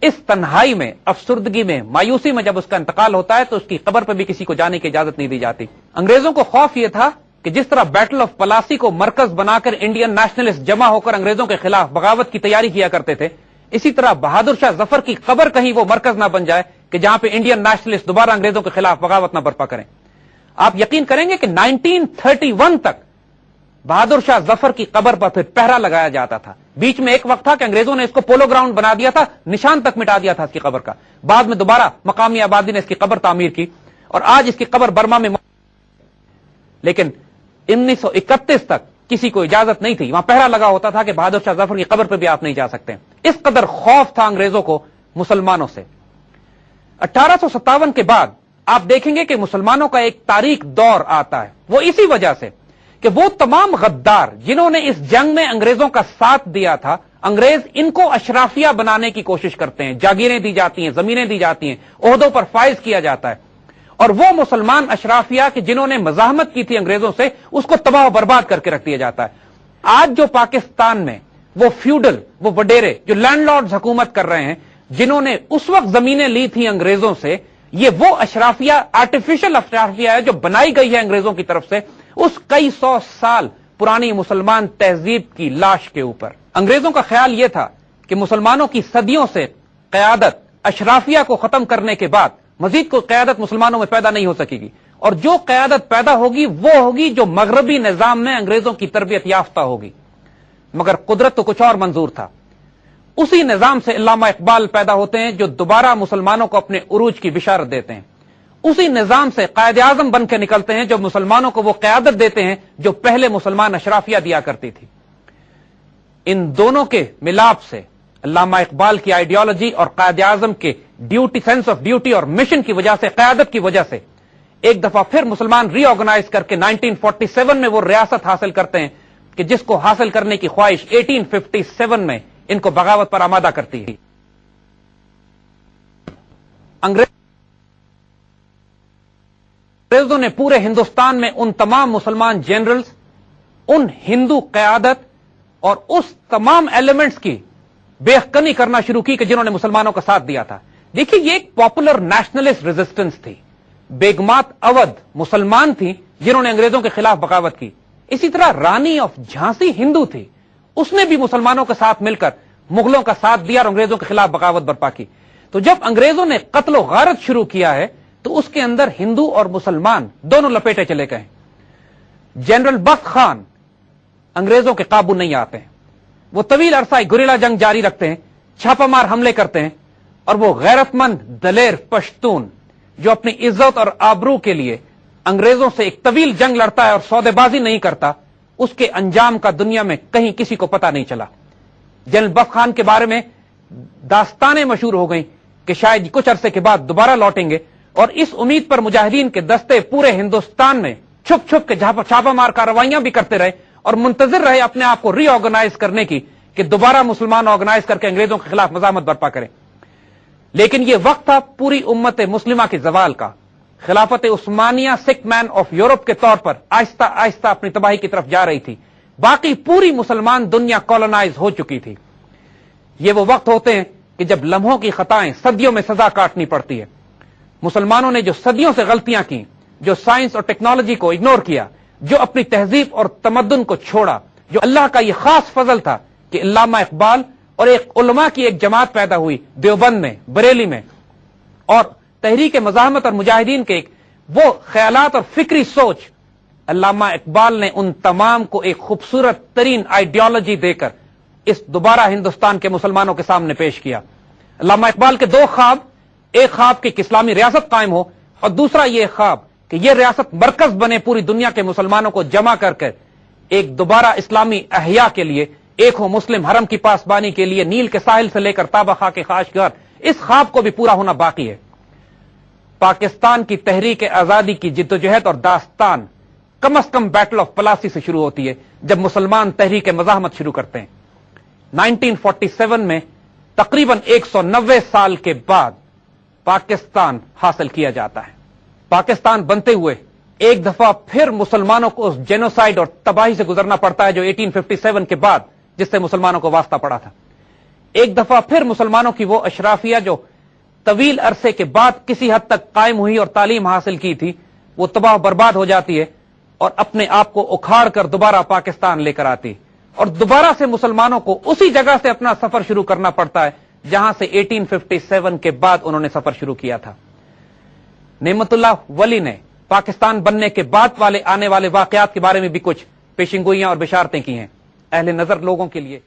इस तन्हाई में, अफसुर्दगी में, मायूसी में जब उसका इंतकाल होता है तो उसकी कब्र पर भी किसी को जाने की इजाजत नहीं दी जाती। अंग्रेजों को खौफ यह था कि जिस तरह बैटल ऑफ पलासी को मरकज बनाकर इंडियन नेशनलिस्ट जमा होकर अंग्रेजों के खिलाफ बगावत की तैयारी किया करते थे, इसी तरह बहादुर शाह जफर की कब्र कहीं वो मरकज ना बन जाए कि जहां पे इंडियन नेशनलिस्ट दोबारा अंग्रेजों के खिलाफ बगावत ना बर्पा करें। आप यकीन करेंगे कि 1931 तक बहादुर शाह जफर की कब्र पर फिर पहरा लगाया जाता था। बीच में एक वक्त था कि अंग्रेजों ने इसको पोलो ग्राउंड बना दिया था, निशान तक मिटा दिया था इसकी कब्र का। बाद में दोबारा मकामी आबादी ने इसकी कब्र तामीर की और आज इसकी कब्र बर्मा में, लेकिन 1931 तक किसी को इजाजत नहीं थी। वहां पहरा लगा होता था कि बहादुर शाह जफर की कब्र पर भी आप नहीं जा सकते। इस कदर खौफ था अंग्रेजों को मुसलमानों से। 1857 के बाद आप देखेंगे कि मुसलमानों का एक तारीख दौर आता है। वो इसी वजह से कि वो तमाम गद्दार जिन्होंने इस जंग में अंग्रेजों का साथ दिया था, अंग्रेज इनको अशराफिया बनाने की कोशिश करते हैं। जागीरें दी जाती हैं, जमीनें दी जाती हैं, ओहदों पर फाइज किया जाता है और वो मुसलमान अशराफिया कि जिन्होंने मजाहमत की थी अंग्रेजों से, उसको तबाह बर्बाद करके रख दिया जाता है। आज जो पाकिस्तान में वो फ्यूडल, वो वडेरे जो लैंडलॉर्ड्स हुकूमत कर रहे हैं, जिन्होंने उस वक्त जमीनें ली थी अंग्रेजों से, ये वो अशराफिया, आर्टिफिशियल अशराफिया है जो बनाई गई है अंग्रेजों की तरफ से उस कई 100 साल पुरानी मुसलमान तहजीब की लाश के ऊपर। अंग्रेजों का ख्याल यह था कि मुसलमानों की सदियों से क़यादत अशराफिया को खत्म करने के बाद मजीद कोई क़यादत मुसलमानों में पैदा नहीं हो सकेगी और जो क़यादत पैदा होगी वो होगी जो मगरबी निजाम में अंग्रेजों की तरबियत याफ्ता होगी। मगर कुदरत तो कुछ और मंजूर था। उसी निजाम से अल्लामा इकबाल पैदा होते हैं जो दोबारा मुसलमानों को अपने उरूज की बिशारत देते हैं। उसी निजाम से कायद आजम बन के निकलते हैं जो मुसलमानों को वो क़यादत देते हैं जो पहले मुसलमान अशराफिया दिया करती थी। इन दोनों के मिलाप से अल्लामा इकबाल की आइडियोलॉजी और कायद आजम के ड्यूटी, सेंस ऑफ ड्यूटी और मिशन की वजह से, क़यादत की वजह से एक दफा फिर मुसलमान रीऑर्गेनाइज करके 1947 में वो रियासत हासिल करते हैं कि जिसको हासिल करने की ख्वाहिश 1857 में इनको बगावत पर आमादा करती है। अंग्रेजों ने पूरे हिंदुस्तान में उन तमाम मुसलमान जनरल्स, उन हिंदू क़यादत और उस तमाम एलिमेंट्स की बेखनी करना शुरू की कि जिन्होंने मुसलमानों का साथ दिया था। देखिए, ये एक पॉपुलर नेशनलिस्ट रेजिस्टेंस थी। बेगमात अवध मुसलमान थी जिन्होंने अंग्रेजों के खिलाफ बगावत की। इसी तरह रानी ऑफ झांसी हिंदू थी, उसने भी मुसलमानों के साथ मिलकर मुगलों का साथ दिया और अंग्रेजों के खिलाफ बगावत बर्पा की। तो जब अंग्रेजों ने कत्ल व गारत शुरू किया है तो उसके अंदर हिंदू और मुसलमान दोनों लपेटे चले गए। जनरल बख्त खान अंग्रेजों के काबू नहीं आते हैं, वो तवील अरसा गुरिल्ला जंग जारी रखते हैं, छापामार हमले करते हैं, और वो गैरतमंद दलेर पश्तून जो अपनी इज्जत और आबरू के लिए अंग्रेजों से एक तवील जंग लड़ता है और सौदेबाजी नहीं करता, उसके अंजाम का दुनिया में कहीं किसी को पता नहीं चला। जनरल बख्त खान के बारे में दास्तानें मशहूर हो गई कि शायद कुछ अरसे के बाद दोबारा लौटेंगे, और इस उम्मीद पर मुजाहिदीन के दस्ते पूरे हिंदुस्तान में छुप छुप के छापामार कार्रवाइयां भी करते रहे और मुंतजिर रहे अपने आप को रीऑर्गेनाइज करने की कि दोबारा मुसलमान ऑर्गेनाइज करके अंग्रेजों के खिलाफ मजामत बर्पा करें। लेकिन यह वक्त था पूरी उम्मत मुस्लिमा के जवाल का। खिलाफत उस्मानिया सिक मैन ऑफ यूरोप के तौर पर आहिस्ता आहिस्ता अपनी तबाही की तरफ जा रही थी। बाकी पूरी मुसलमान दुनिया कॉलोनाइज हो चुकी थी। ये वो वक्त होते हैं कि जब लम्हों की खताएं सदियों में सजा काटनी पड़ती है। मुसलमानों ने जो सदियों से गलतियां की, जो साइंस और टेक्नोलॉजी को इग्नोर किया, जो अपनी तहजीब और तमद्दुन को छोड़ा, जो अल्लाह का यह खास फजल था कि अल्लामा इकबाल और एक उलमा की एक जमात पैदा हुई देवबंद में, बरेली में, और तहरीक मज़ाहमत और मुजाहिदीन के वो ख्यालात और फिक्री सोच, अल्लामा इकबाल ने उन तमाम को एक खूबसूरत तरीन आइडियोलॉजी देकर इस दोबारा हिंदुस्तान के मुसलमानों के सामने पेश किया। अल्लामा इकबाल के दो ख्वाब, एक ख्वाब कि इस्लामी रियासत कायम हो, और दूसरा ये ख्वाब कि यह रियासत मरकज बने पूरी दुनिया के मुसलमानों को जमा करके एक दोबारा इस्लामी अहया के लिए, एक हो मुस्लिम हरम की पासबानी के लिए नील के साहिल से लेकर ताबा खा के खाशगर, इस ख्वाब को भी पूरा होना बाकी है। पाकिस्तान की तहरीक आजादी की जिद्दोजहद और दास्तान कम अज कम बैटल ऑफ पलासी से शुरू होती है, जब मुसलमान तहरीक मज़ाहमत शुरू करते हैं। 1947 में तकरीबन 190 साल के बाद पाकिस्तान हासिल किया जाता है। पाकिस्तान बनते हुए एक दफा फिर मुसलमानों को उस जेनोसाइड और तबाही से गुजरना पड़ता है जो 1857 के बाद जिससे मुसलमानों को वास्ता पड़ा था। एक दफा फिर मुसलमानों की वो अशराफिया जो तवील अरसे के बाद किसी हद तक कायम हुई और तालीम हासिल की थी, वो तबाह बर्बाद हो जाती है और अपने आप को उखाड़ कर दोबारा पाकिस्तान लेकर आती, और दोबारा से मुसलमानों को उसी जगह से अपना सफर शुरू करना पड़ता है जहां से 1857 के बाद उन्होंने सफर शुरू किया था। नेमतुल्लाह वली ने पाकिस्तान बनने के बाद वाले आने वाले वाकयात के बारे में भी कुछ पेशिंगोइयां और बिशारतें की हैं अहले नजर लोगों के लिए।